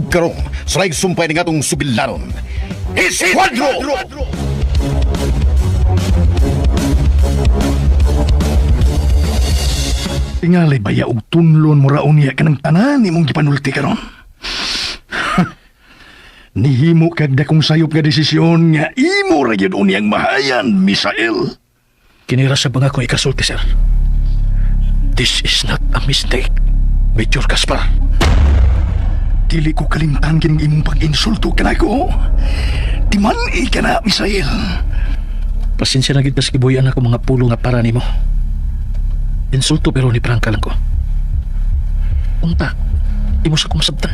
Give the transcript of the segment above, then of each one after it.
karon sa laing sumpay ng atong sugilanon. Esquadro! Tingalay baya og tunlon mo raon niya ka ng tanan imong gipanulti karon. Nihimo kag dakong sayop ka desisyon nga imo ra gyud unyang mahayan, Misael. Kinira sa banga ko ikasulti, sir. This is not a mistake, Major Gaspar. Dili ko kalimtan kining imong pag-insulto kanako. Timani ka na, Misael. Pasensya na gid kas gibuyan ako mga pulo nga para nimo. Insulto pero ni prangka lang ko. Unta, imo sa kong sabtan.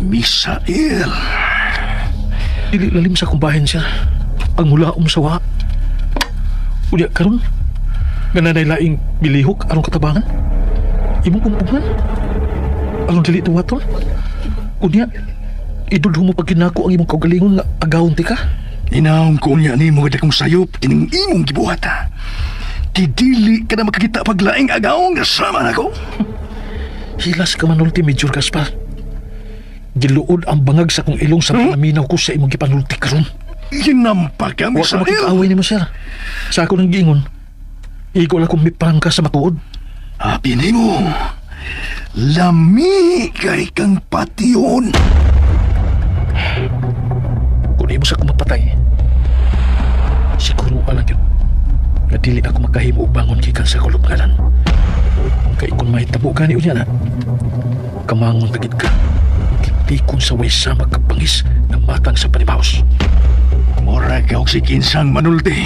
Misael. Dili lalim sa kumbahin, sir. Ang mulaom sa wa. Unya karon nanay laing bilihok aron katabangan. Imong kumpugan. Aron dili tuwaton. Unya idulho mo pag ginako ang imong kaugalingon nga agawon ti ka. Inaong ko niya ni mo dakong sayop kining imong gibuhata. Didili ka na makakita paglaing agaong kasama nako. Hilas ka man ulti, Major Gaspar. Giluod ang bangag sa kong ilong sa panaminaw ko sa imong gipanulti karon. Ginampak ka, Wa ka Misael. makikaaway ni mo, sir. Sa ako nang giingon, ikaw lang kong may prangka sa matuod. Happy ni mo. Lami kay kang patyon. Kung di mo sa kumapatay, siguro alam yun na dili ako makahimo og bangon gikan sa kulubnganan. Kay kung mahitabo gani unya na, kamangon tagid ka. Tikon sa way sa magkapangis ng matang sa panibawos. Mora ka og si kinsang manulti.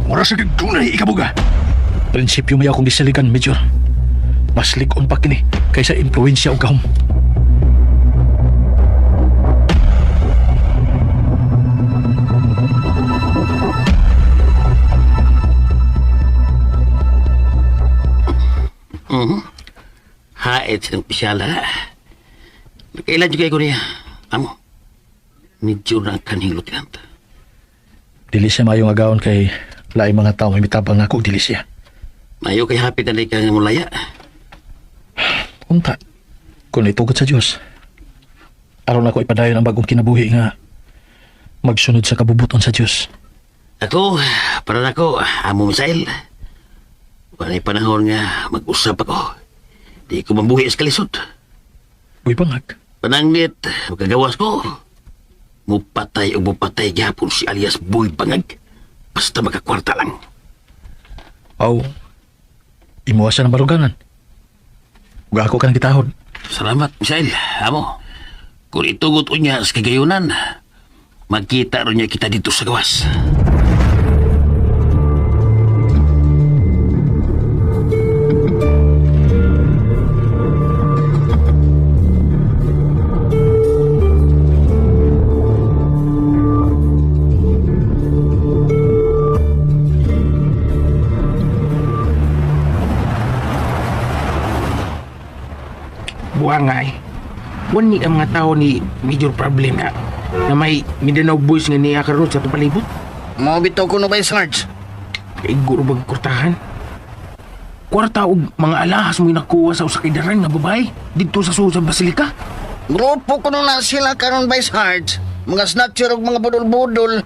Mora sa kagdunay ikabuga. Prinsipyo may akong gisaligan, Major. Mas ligon pa kini kaysa impluensya o gahom. Hait ng pisyala. Kailan juga ko niya. Amo, medyo na kaning lieutenant. Dili siya mayong agawon kay laing mga tao may mitabang na ako, dili siya. Mayo kay hapit na kang mulaya. Unta, kung naitugot sa Diyos, aron ako ipadayon ang bagong kinabuhi nga magsunod sa kabubuton sa Diyos. Ako, para nako, amo Misael. Walay panahon nga mag-usap ako. Di ko mabuhi sa kalisod. Uy, bangag. Panangnit, magkagawas ko. Mupatay o mupatay gyapon si alias Boy Bangag. Basta magkakwarta lang. Aw, imuwasa ng baruganan. Uga ako ka ng kitahod. Salamat, Misael. Amo, kung itugot unya sa kagayunan, magkita rin niya kita dito sa gawas. Buangay. Wani ang mga tao ni major problem na may Mindanao boys nga niya karon sa palibot. Mau bitaw ko na ba, Sarge? Kay guro bag kurtahan. Kwarta og mga alahas mo nakuha sa usa ka daran nga babae didto sa Susan Basilica. Grupo ko na sila karon by Sarge. Mga snatcher og mga budol-budol.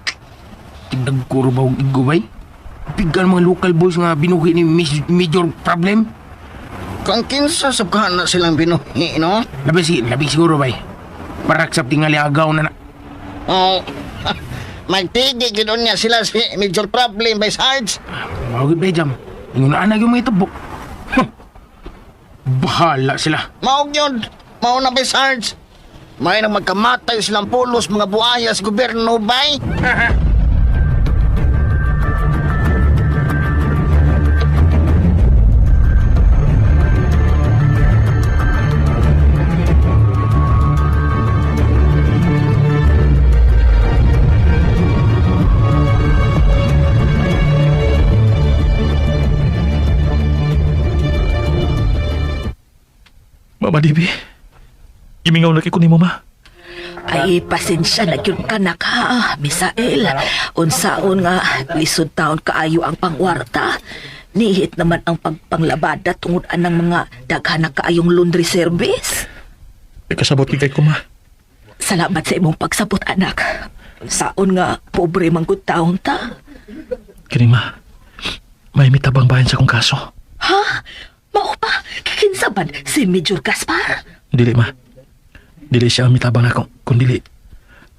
Tigdag guro ba og igubay? Pigan mga local boys nga binuhi ni major problem. Kung kinsa sa na silang pinuhi, no? Labi siguro bay. Paraksap tingali agaw na. Oh, magtigil ginoon niya sila si major problem by Sarge. Mawagid bay jam. Ingon na yung mga itabok. Bahala sila. Maog yun. Mao na by Sarge. May nang magkamatay silang pulos mga buaya sa gobyerno, bay. Mama Dibi, imingaw lagi ko ni Mama. Ay, pasensya na yun ka na ka, Misael. Unsaon nga, lisod taon kaayo ang pangwarta. Nihit naman ang pagpanglabada tungod anang mga daghan na kaayong laundry service. May kasabot kay ko, Ma. Salamat sa imong pagsabot, anak. Saon nga, pobre manggod taon ta. Kini ma, may mitabang bayan sa kong kaso. Ha? Mao pa? Kinsaban si Major Gaspar? Dili ma. Dili siya ang mitabang ako, kundi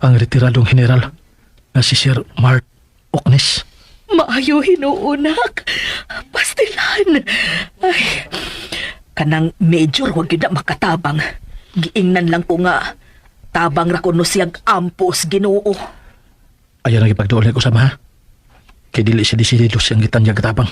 ang retiradong general na si Sir Mark Oknes. Maayo hinuunak. Pastilan. Ay, kanang Major, wag yun na makatabang. Giingnan lang ko nga, tabang ra kuno siyag ampos Ginoo. Ayaw na ipagdool ko sa ma. Kay dili siya disidido siyang gitanyag katabang.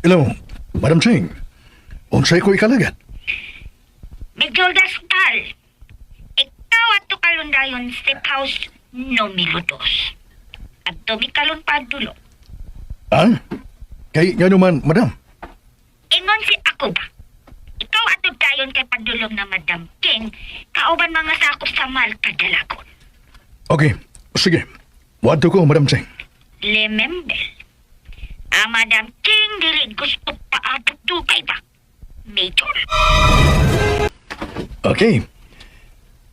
Hello, Madam Ching. Unsay ko ikalagat? Major Gaspar, ikaw ato kalon dayon safe house numero 2. Adto mi kalon padulo. Ah? Kay nga naman, Madam. Ingon si ako ba? Ikaw ato dayon kay padulong na Madam King, kauban mga sakop sa mal kadalagon. Okay, sige. Wadto ko, Madam Ching. Remember, ang Madam King dili gusto paabot dugay ba? Major. Okay.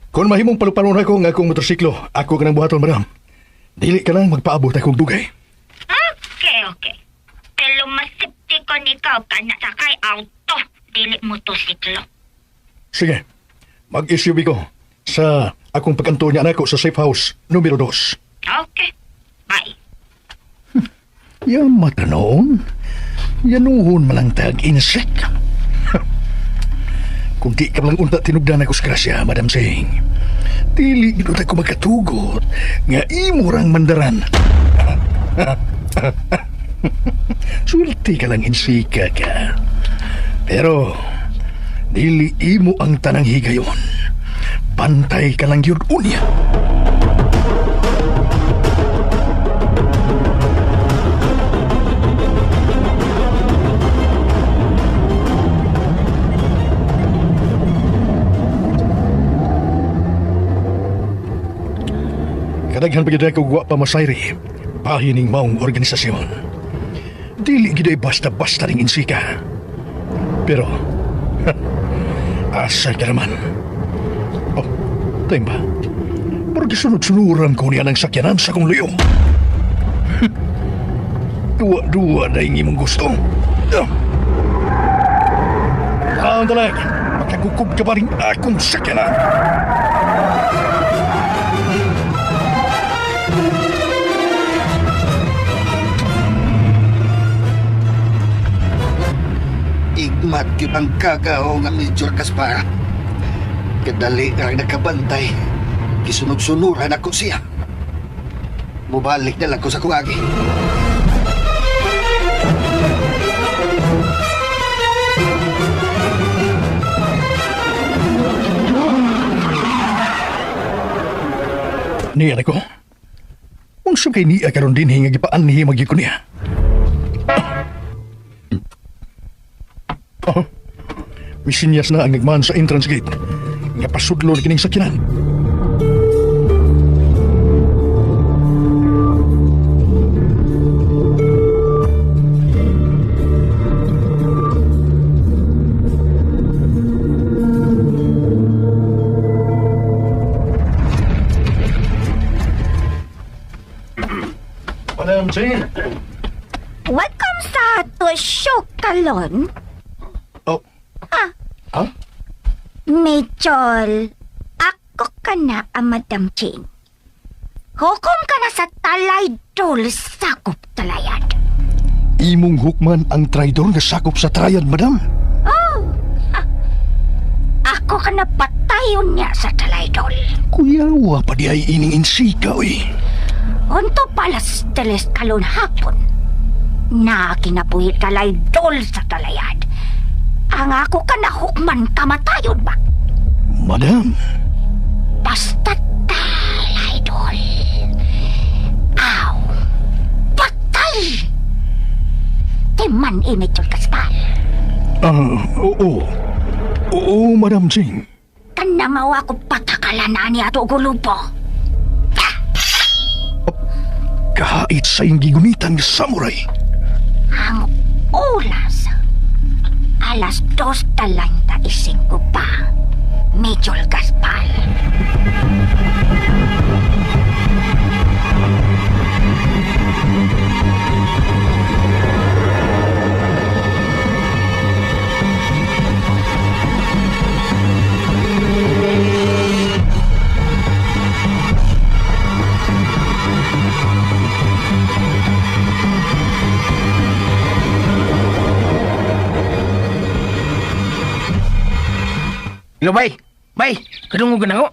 Kung mahimong palupanon ako nga akong motorsiklo, ako ka ng buhaton, Madam. Dili ka lang magpaabot akong dugay. Okay. Pero masipti ko nikaw ka na sakay auto, dili motosiklo. Sige. Mag-SUV ko sa akong pagkanto niya anak ko sa safe house, numero 2. Okay, bye. Yan matanoon. Yanuhon malang tag-insek. Kung di ka lang unta tinugdan ako sa grasya, Madam Sing. Dili ginut ako magkatugot nga imurang mandaran. Sulti ka lang insika ka. Pero, dili imo ang tanang higayon. Pantay ka lang yun unya. Kadaghan pagid ako guwa pa masayri, pahining maong organisasyon. Dili gid ay basta-basta ring insika. Pero, asa ka naman. Oh, tayo ba? Pero gisunod-sunuran ko niya ng sakyanan sa kong luyo. Duwa-duwa na yung imong gusto. Ang talag, magkakukob ka pa rin akong sakyanan. Igmat yun ang kagaho nga Major Gaspar. Kadali ang nakabantay. Kisunog-sunuran ako siya. Mubalik na lang ko sa kuwagi. Niya ko. Unsa kay niya karon din nga gipaan niya magyud niya. Oh, misinyas na ang nagman sa entrance gate. Nga pasudlo na kining sakyanan. Madam Jane. Welcome sa to show kalon. Oh. Ha? Major, ako ka na ang Madam Ching. Hukom ka na sa talay dol sakop talayad. Imong hukman ang traidor nga sakop sa trayad, madam. Ako ka na patayon niya sa talay dol. Kuyawa pa di ay ining insika, oy. Unto palas teles kalon hapon. Na kinabuhi talay dol sa talayad. Ang ako ka na hukman kamatayon ba? Madam. Basta't Idol! Timan Major Gaspar. Oo. Oo, Madam Ching. Kana mawa ko patakalan na niya ato gulupo. Kahait sa iyong gigunitan nga samurai. Ang oras. Alas 2:35 pa. Major Gaspar. Hello, bay. Bay, kadungog na ho.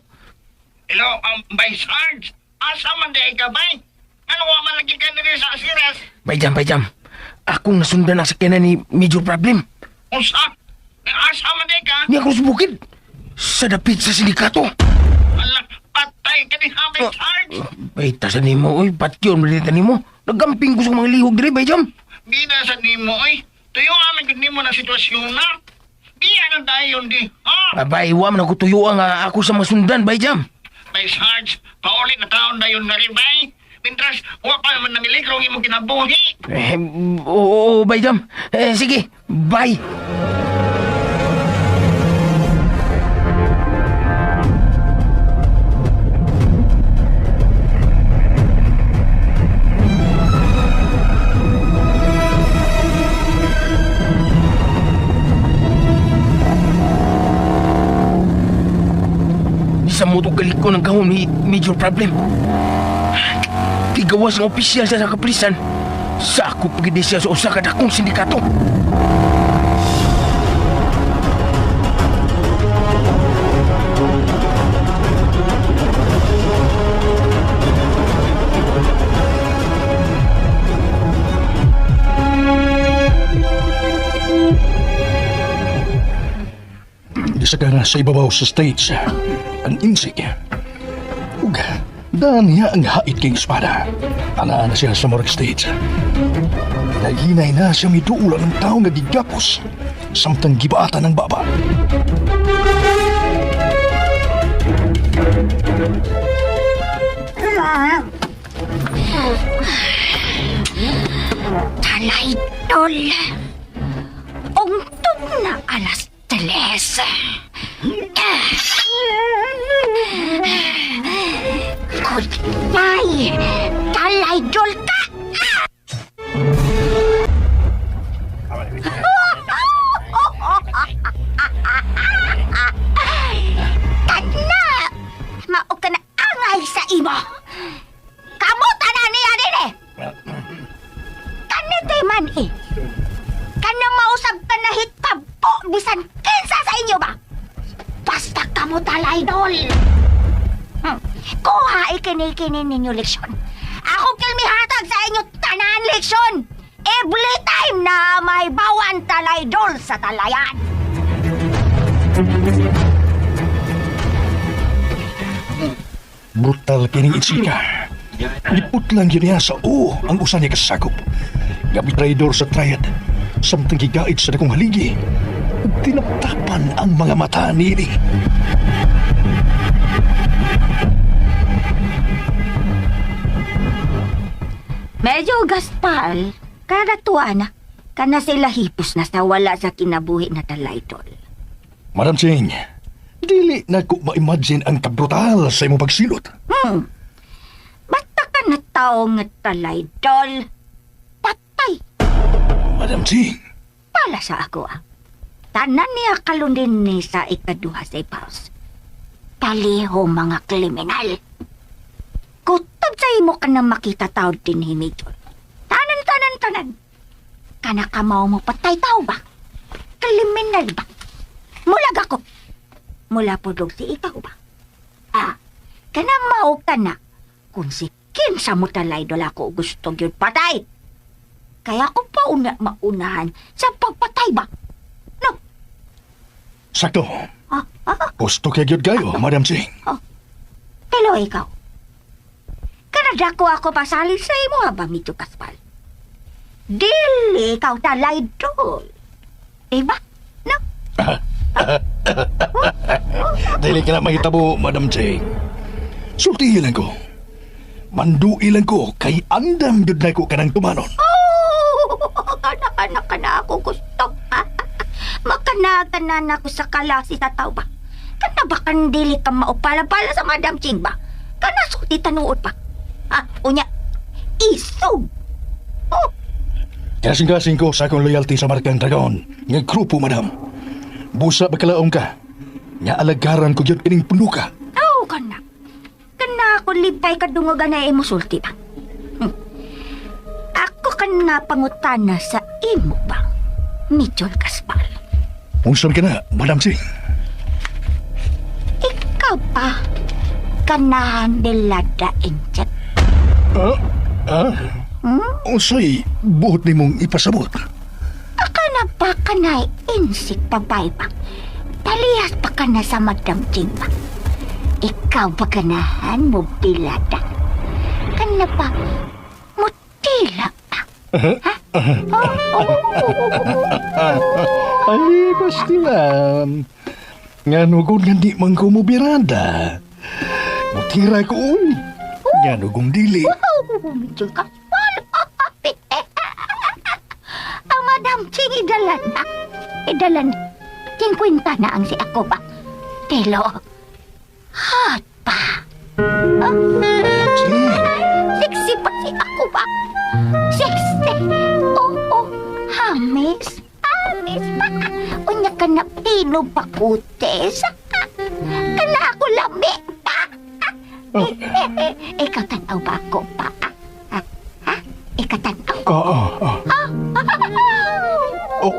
Hello, Bay Sarge. Asa man day ka, Bay? Ano ko man lagi ka nila sa asiras? Bay jam. Akong nasundan ang sakyanan ni Major Problem. Usa? Asa man day ka? Ni ako sa bukid. Sa dapit sa sindikato. Ala, patay ka ni ha, Bay Sarge. Bay, tasan ni mo, oy. Patyon mo rin mo. Nagamping ko sa mga lihog diri, bay jam. Di na sa nimo, oy. Tuyo amin gud nimo na sitwasyon na. Di ano dayon di, ha? Bay, wa man ako tuyo nga ako sa mga sundan, bay jam. Bay Sarge, paulit na taon dayon na rin, Bay. Mintras, wa pa naman namiligro ang imong kinabuhi. Oo, bay jam. Sige, bye. Sa motong galit ko ng kahon ni Major Problem. Tigawas ng opisyal sa kapulisan. Sa ako pagide siya sa usa ka dakong sindikato. Isa ka na sa ibabaw sa stage. Ang insig. Ug, daan niya ang hait kay espada. Anaan na siya sa morgue stage. Naghinay na siya miduulan ng tao nga gigapos. Samtang gibaatan ng baba. Talay tol. Ungtong na alas 3. Goodbye, talay tol ka. Kana, mao ka na angay sa imo. Kamuta na niya din eh. Kanete man eh. Kana mausap ka na hitabo bisan kinsa sa inyo ba? Basta kamo talay dol. Kuha ikini-kini ninyo leksyon. Ako kilmi hatag sa inyo tanan leksyon. Every time na may bawan talay dol sa talayan. Brutal kining itsika. Lipot lang yun niya sa ang usa niya kasakop. Gabi traidor sa triad. Samtang gigait sa dakong haligi. Tinaptapan ang mga mata nini. Medyo gaspal, karatuan na. Kana sila hipos na sa wala sa kinabuhi na talay dol. Madam Ching, dili na ko ma-imagine ang kabrutal sa imong pagsilot. Basta ka na tao nga talay dol. Patay. Madam Ching, Pala sa ako Tanan niya kalundin ni sa ikaduha sa house. Taliho mga kriminal. Kutob sa imo ka na makita tao din ni Major. Tanan. Kana ka mau mo patay tao ba? Kriminal ba? Mulag ako. Mula po dog si ikaw ba? Kana mau ka na. Kung si kinsa mo talay dola ko gusto gyud patay. Kaya ko pa maunahan sa pagpatay ba? No? sakto. Gusto kay gyud kayo, Madam Ching. Pero ikaw, kanadako ako pasali sa imo habang ito kaspal. Dili ikaw talay dol. Diba? No? Dili ka na mahitabo, Madam Cheng. Sultihin ko. Manduilan ko kay andam jud na ko kanang tumanon. Anak-anak ka na ako gusto. Makanagan na ako sa kalasi sa tao ba? Kana ba kandili ka maupala-pala sa Madam Ching ba? Kana suti tanuod pa. Unya, isog. Oh, Kasing-kasing ko sa akong loyalty sa Markang Dragon. Nga grupo, Madam. Busa ba kalaong ka? Nga alagaran ko yun kining punuka. kana. Kana ako lipay kadungogan na imo sulti ba? Ako kana pangutana sa imo ba? Major Gaspar. Unsan ka na, Madam Ching? Ikaw pa. Kanahan nilada injet. Unsay buot ni mong ipasabot? Akana pa kanay insik babay ba? Palihas pa ka na sa Madam Ching ba? Ikaw ba kanahan mo bilada? Kana pa mutila pa? Ay, basti man. Nga nugod nga di man ko mo birada. Mutira ko uy. Nga nugong dili. Medyo kapal. Ang Madam Ching idalan na. Idalan. 50 na ang si ako ba? Telo. Hot pa. Ching. Sexy pa si ako ba? Sexy. Oo. Hamis. Hamis pa. Unya ka na pino pa kutes. Kana ako lami pa. Ikaw tanaw ba ako pa? Ha? Ikaw tanaw? Oh,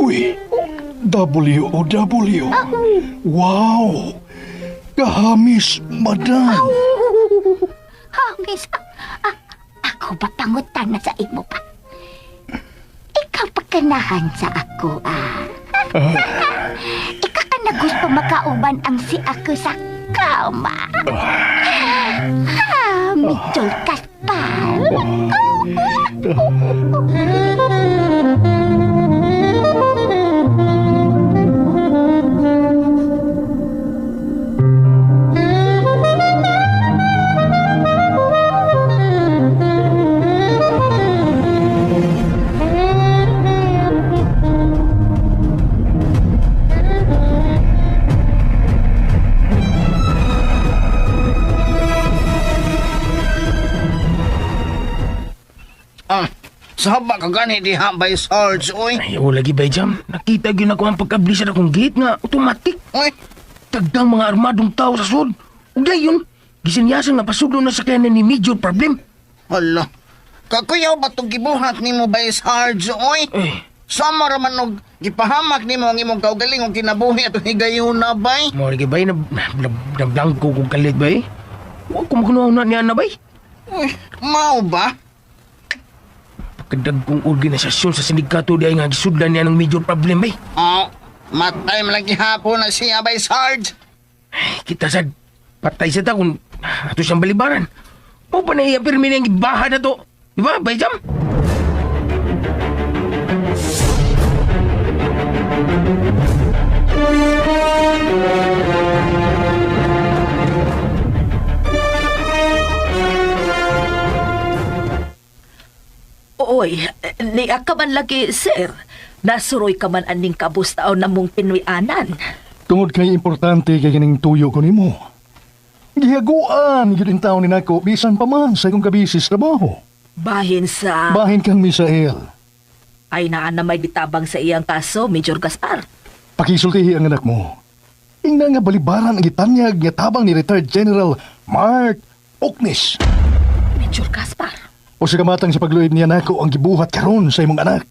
uy. W. Wow. Kahamis, Madam. Hamis. Ako ba pangutan na sa imo pa? Ikaw pa kanahan sa ako, Ikaw ka na gusto makauban ang si ako sa kama. Medyo kaspal. Saba ka gani diha by Sarge, oy. Ayaw lagi ba, Jam? Nakita yun ako ang pagkabli sa akong gate nga automatic. Oy, Tagdang mga armadong tao sa sud. Ug dayon, gisinyasan na pasudlo na sa kanan ni Major Problem. hala. Kakuyaw ba itong gibuhat ni mo by Sarge, oy? Eh, Sama raman og gipahamak ni mo ang imong kaugaling o kinabuhi at higayon na bay. mo lagi ba na blanco kong kalit ba eh? Huwag ko makunaw na niya na ba eh? Uy, mao ba? Kadag kong organisasyon sa sindikato di ay nga gisudlan niya ng Major Problem ba eh? Matay mo lang gihapon na siya by Sarge. Kita sad patay sa ta kung ato siyang balibaran. O pa na i-apirmi na yung ibaha na to. Diba, Bayjam? Oy, niya ka man lagi, sir. Nasuroy ka man aning kabustaw na mong pinuyanan. Tungod kay importante kay kining tuyo ko nimo. Gihaguan yun ang taon ni nako bisan pa man sa akong kabisis trabaho. Bahin sa... Bahin kang Misael. Ay naan na may bitabang sa iyang kaso, Major Gaspar. Pakisultihi ang anak mo. Ingna nga balibaran ang gitanyag nga tabang ni retired General Mark Oknis. Major Gaspar. O sa kamatang sa pagluid niya nako ang gibuhat karon sa imong anak.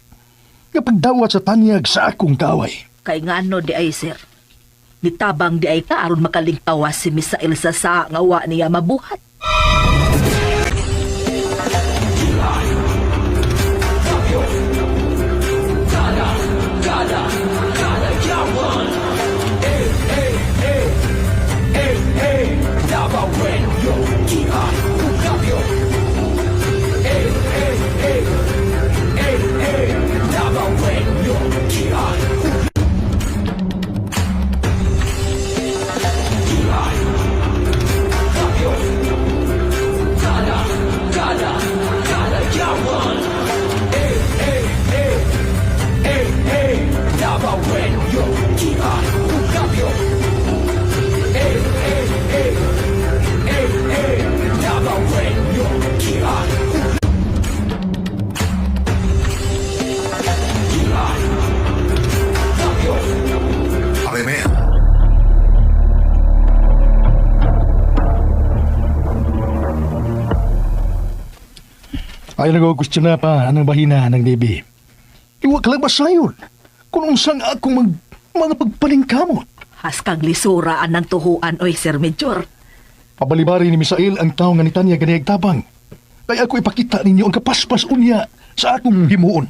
Kapag dawat sa tanyag sa akong kaway. Kay nga ano di ay, sir. Nitabang di ay ka aron makalingtawas si Misael sa ngawa niya mabuhat. Ay nag-question na pa ang bahina ng Debbie. Iwa ka lang ba sayon? Kung unsang akong mga pagpalingkamot. Haskang lisuraan ng tuhuan, oy, Sir Major. Pabalibari ni Misael ang tao nga ni Tanya ganayag tabang. Kaya ako ipakita ninyo ang kapaspas unya sa akong himuon.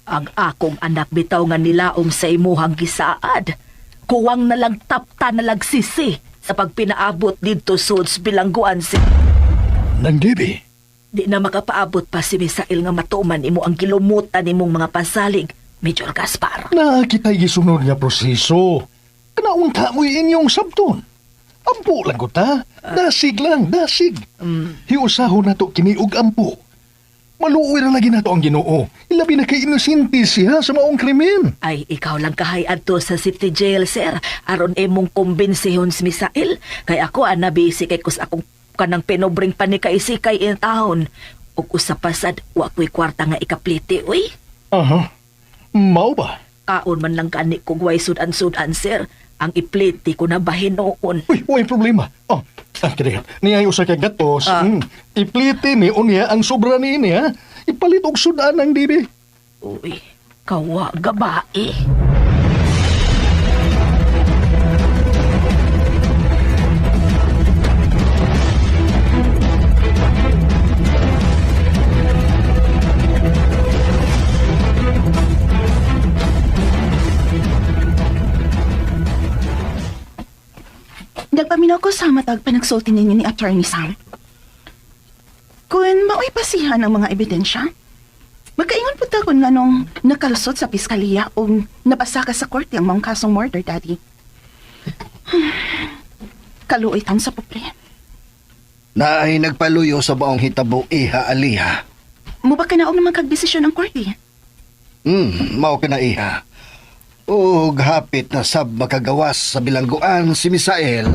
Ang akong anak bitaw nga nilaom sa imuhang gisaad. Kuwang na lang tapta na lagsisi sa pagpinaabot dito suds bilangguan si... Nang Debbie, Di na makapaabot pa si Misael nga matuman imo ang kilumutan imong mga pasalig, Major Gaspar. nakita'y gisunod nga proseso. Kanaunta mo inyong sabton. Ampo lang ko ta. Dasig lang, dasig. Hiusahon na to kiniug ampo. Maluoy ra lagi na to ang Ginoo. Ilabi na kay inosente siya sa maong krimen. Ay, ikaw lang kahayad to sa city jail, sir. Aron imong kumbensihon si Misael. Kay ako, nabisi kay kus akong kanang pinobring pa ni kaisikay in taon. Ug usa pasad, wako'y kwarta nga ikapliti, uy. Aha. Mao ba? Kaon man lang gani kung way sudan-sudan, sir. Ang ipliti ko na bahin noon. Uy, way problema. Oh, kaya niya usa kay gatos. Ipliti ni unya ang sobra ni ini ha. Ipalit og sudan ang Debbie. Uy, kawa gabae. Nagpaminaw ko sa matag panagsulti ninyo ni Attorney Sam. Kung mao'y pasihan ang mga ebidensya, magkaingon po ta kung anong nakalusot sa piskaliya o napasaka sa korte ang mga kasong murder, Daddy. Kaluoy tan sa pobre. Na ay nagpaluyo sa baong hitabo iha aliha. Mo ba kanaog naman kagdesisyon ng korte? Mao ka na iha. Ug hapit na sab makagawas sa bilangguan si Misael.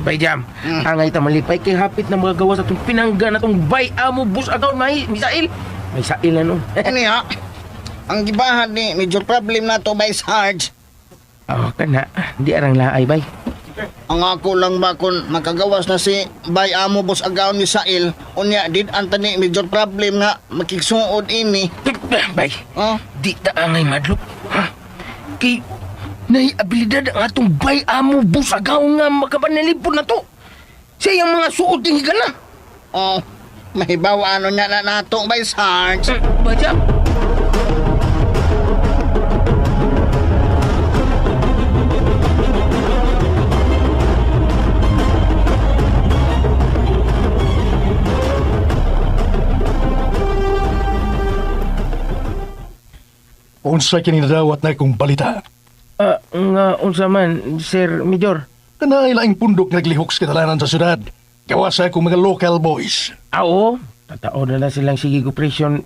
Bayjam, angay ta malipay kay hapit na mga gawas atong pinangga na tong bay amo bus account Misael. Misael na nun. Niya, ang gibahan ni medyo problem na to by Sarge. Kana, di arang laay bay. Ang ako lang ba kung makagawas na si Bay Amo Boss Agaw ni Sail, unya did antani medyo problem nga makigsuod ini. Bay, Oh, di ta angay madlok. Kay nay abilidad ang atong bay amo bus agaw nga makapanalipod na to. Siya yung mga suot ng higala. oh, mahibawa ano niya na nato by Sarge. Bayjam. Unsa kini nadawat na akong balita. Nga unsa man, Sir Major. Kanay laing pundok naglihok sa katalanan sa syudad. Gawas sa akong mga local boys. Oo, tatao na silang sige operation,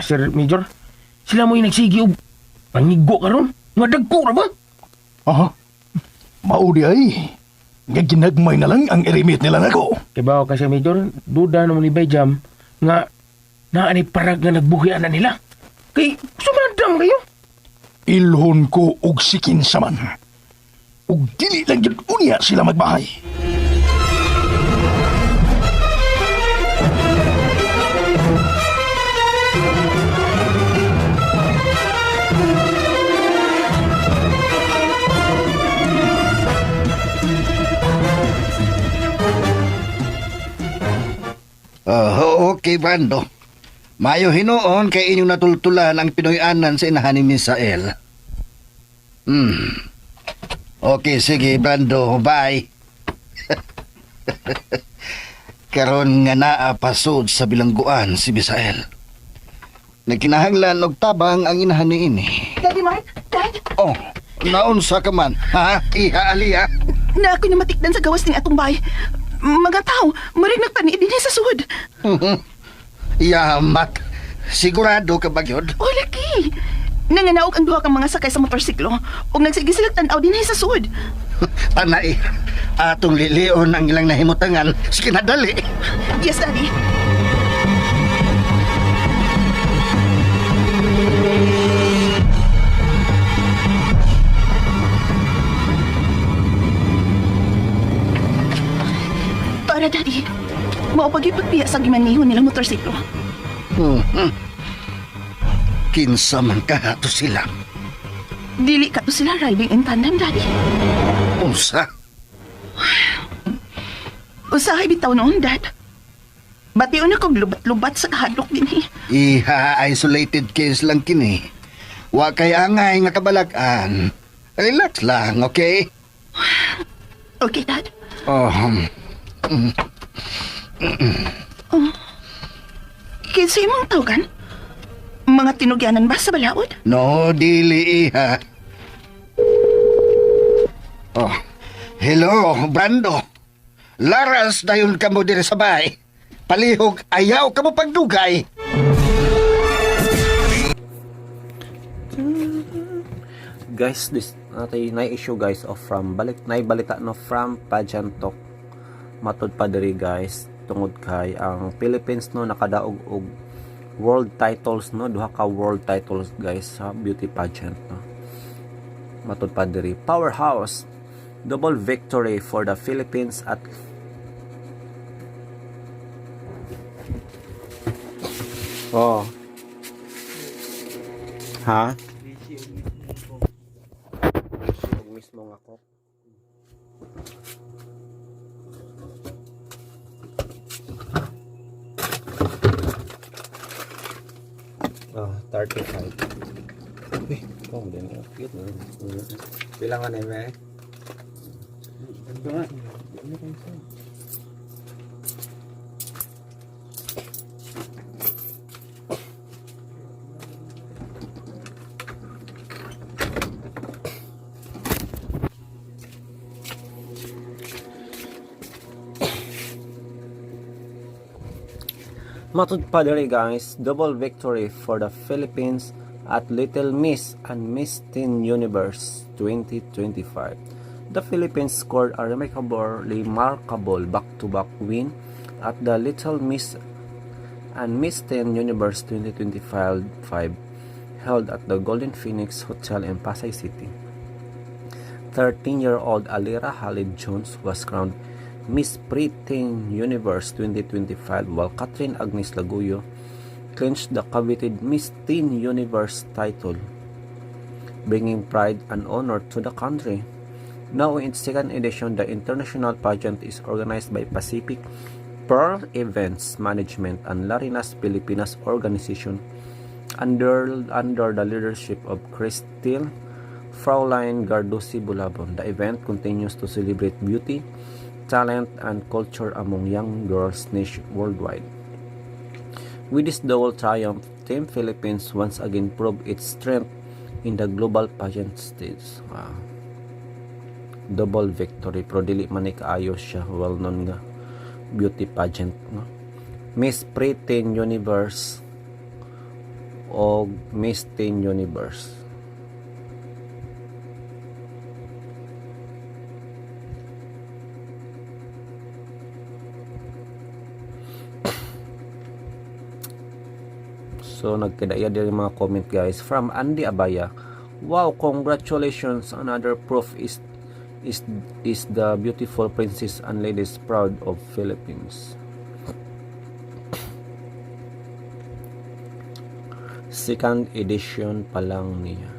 Sir Major. Sila mo yung nagsige og pangigo karon. Nga dagko ra ba? Aha. Maudi ay. Nga ginagmay na lang ang erimit nila nako. Kay bawo kasi Major, duda naman ni Bayjam nga naani parag nga nagbuhian na nila. Kay sumadam kayo. Ilhon ko og sikin saman. Ug dili lang yun unya sila magbahay. Okay, Brando. Mayo hinoon kay inyong natultulan ang Pinoy-anan sa inahan ni Misael. Okay, sige, Brando. Bye. Karon nga naa pasod sa bilangguan si Misael. Nagkinahanglan og tabang ang inahan ni ini. Daddy Mark, Dad, Oh, naunsa ka man, ha? Iha aliya. na ako na matikdan sa gawas ng atong bay. Mga tao, marig nagpaniid din sa suhod. Yamat. Sigurado ka ba yun? O, laki. Nanganaog ang duha kang mga sakay sa motorsiklo ug nagsige sila tan-aw dinhi sa sud. Tanay, atong lilion ang ilang nahimutangan. Sige na, dali. Yes, Daddy. Para, Daddy. Maupag-ipagpiya sa gimanihon nilang motorsiklo. Kinsa man kahato sila. Dili ka to sila riding in tandem, Daddy. Unsa? Usahay bitaw noon, Dad. Bation akong lubat-lubat sa kahadlok din eh. Iha-isolated case lang kini. Wa kay angay nga kabalakan. Relax lang, okay? Okay, Dad. Kinsa imong tawgan? Mga tinugyanan ba sa balaod? No, dili iha. Hello, Brando. Laras dayon ka mo diri sa bay. Palihog, ayaw ka mo pagdugay. Guys, this na issue guys of from balita no from pageant talk. Matud pa diri guys tungod kay ang Philippines no nakadaog og world titles no, duha ka world titles guys sa beauty pageant no. Matud pa diri powerhouse double victory for the Philippines at mismo nga ko. Oh, 35. Wih, kok din ya? Gitu. Bilangan ya, Mek. Matud pa diri guys, double victory for the Philippines at Little Miss and Miss Teen Universe 2025. The Philippines scored a remarkable back-to-back win at the Little Miss and Miss Teen Universe 2025 held at the Golden Phoenix Hotel in Pasay City. 13-year-old Alira Halid Jones was crowned Miss Preteen Universe 2025 while Catherine Agnes Laguyo clinched the coveted Miss Teen Universe title, bringing pride and honor to the country. Now in its second edition, the international pageant is organized by Pacific Pearl Events Management and Larinas Pilipinas organization under the leadership of Christine Fraulein Gardusi Bulabon. The event continues to celebrate beauty, talent, and culture among young girls worldwide. With this double triumph, Team Philippines once again proved its strength in the global pageant stage. Double victory, pero dili man ni kaayo siya, well-known nga beauty pageant. No? Miss Preteen Universe o Miss Teen Universe. So nagkadaya din mga comment guys from Andy Abaya. Wow, congratulations, another proof is the beautiful princess and ladies proud of Philippines. Second edition pa lang niya.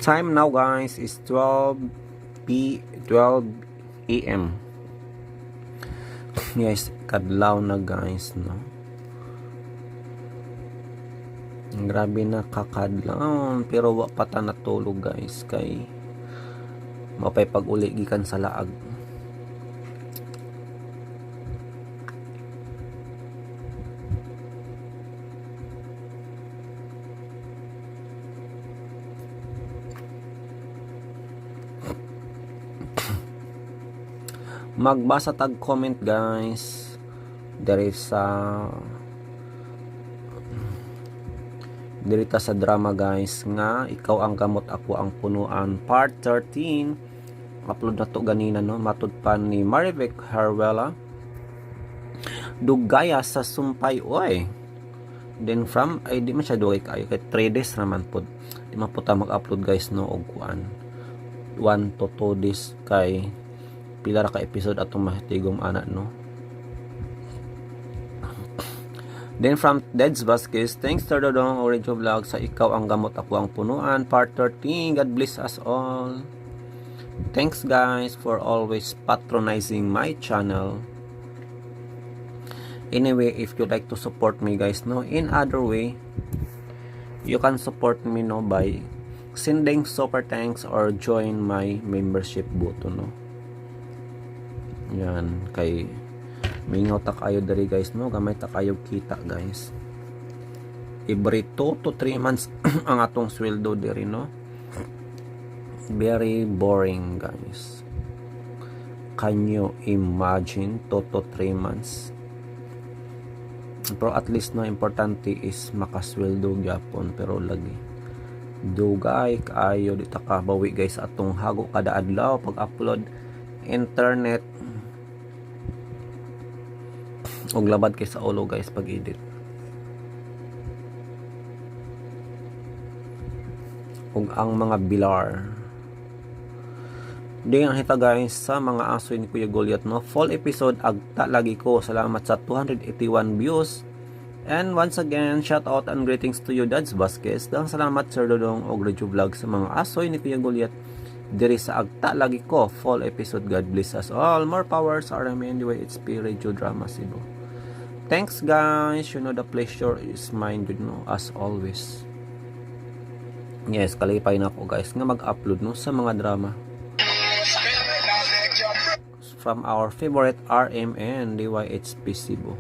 Time now guys is 12 AM. Yes, kadlaw na guys, no. Grabe na kakadlaw, pero wa pa ta natulog guys kay mapay pag-uli gikan sa laag. Magbasa tag comment guys. There is dirita sa drama guys nga ikaw ang gamot ako ang punuan part 13. Upload na to ganina no, matud pa ni Marivic Harwela. Dugaya sa sumpay oy. Then from ay di man siya dugay kayo kay 3 days naman pod. Di man po ta mag-upload guys no og kuan 1 to 2 days kay pila ra ka episode atong mahitigom ana no. Then from Deds Vasquez, thanks to Dodong Orange Vlog sa ikaw ang gamot ako ang punuan part 13. God bless us all. Thanks guys for always patronizing my channel. Anyway, if you like to support me guys no in other way, you can support me no by sending super thanks or join my membership button no. Yan kay mingaw ta kayo dari guys no, gamay ta kayo kita guys. Every 2 to 3 months ang atong sweldo diri no. Very boring guys. Can you imagine 2 to 3 months? Pero at least no importante is makasweldo gyapon pero lagi dugay kayo di ta kabawi guys atong hago kada adlaw pag upload internet og labad kay sa ulo guys pag edit og ang mga bilar di ang hita guys sa mga aso ni Kuya Goliath no full episode agta lagi ko salamat sa 281 views and once again shout out and greetings to you Dads Vasquez dang salamat Sir Dodong og Radio Vlog sa mga aso ni Kuya Goliath diri sa agta lagi ko full episode. God bless us all, more powers RMN DYHP Radio Drama Cebu. Thanks guys, you know the pleasure is mine you know as always. Yes, kalipay na ako guys nga mag-upload no sa mga drama from our favorite RMN DYHP Cebu.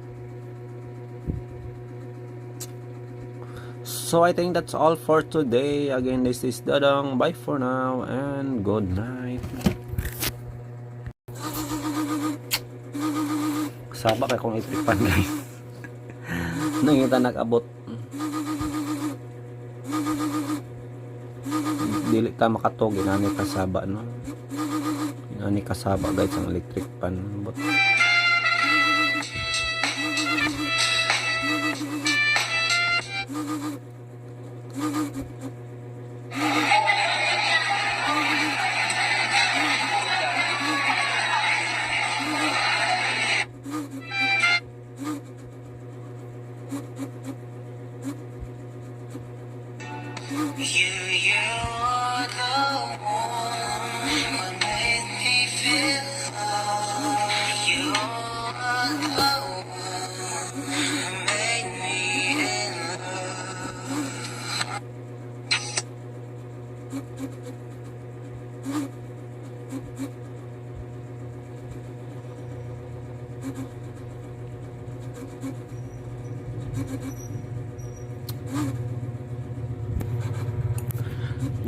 So I think that's all for today. Again, this is Dadang. Bye for now and good night. Saba kay kong itripan guys. Nangita nag-abot. Dili ta makatog inani kasaba no. Inani kasaba guys ang electric pan. But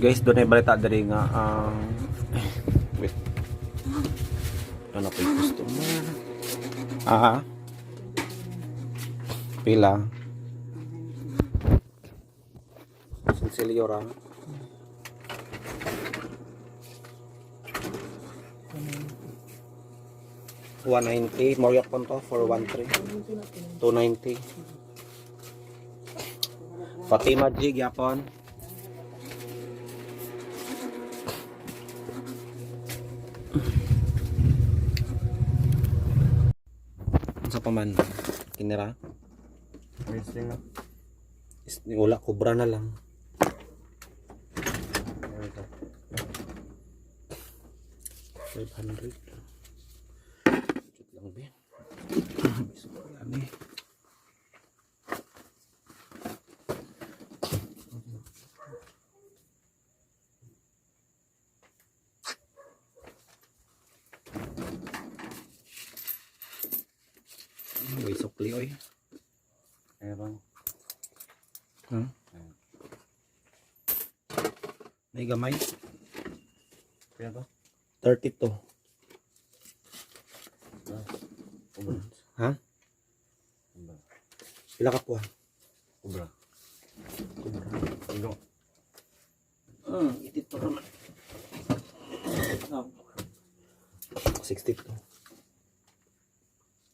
guys, doon ay balita dari nga ang wait. Ano pa yung customer? Pila? Sinciliora. $190. Moriak po to for 1.3. $290. Fatima G. Yapon. Sa paman kinira wala kubra na lang 500 lang ba may sukli oy. Meron. May gamay. Kaya ba? 32. Ha? Pila ka po ha? Kubra. Itit pa naman. 62.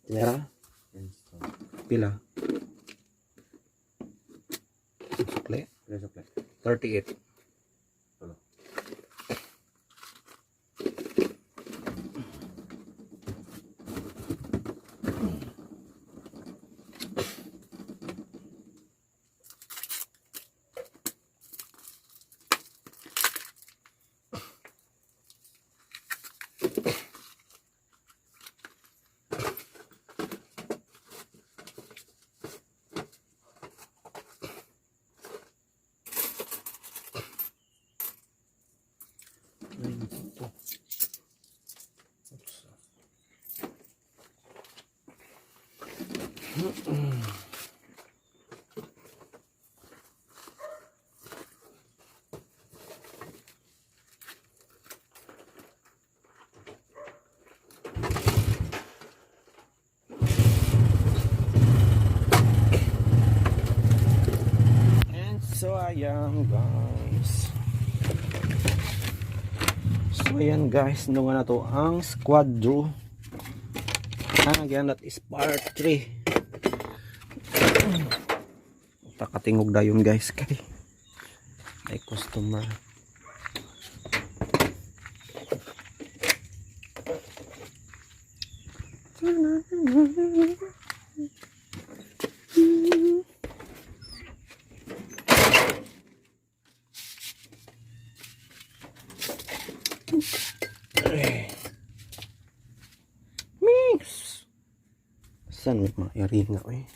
Tinera? Pila? Sukle? 38. And so ayan guys. So ayan guys, nung na to ang squad draw. Again, that is part 3. Takatingog dayon guys kay ay customer. Mix. Saan may maayari nga eh.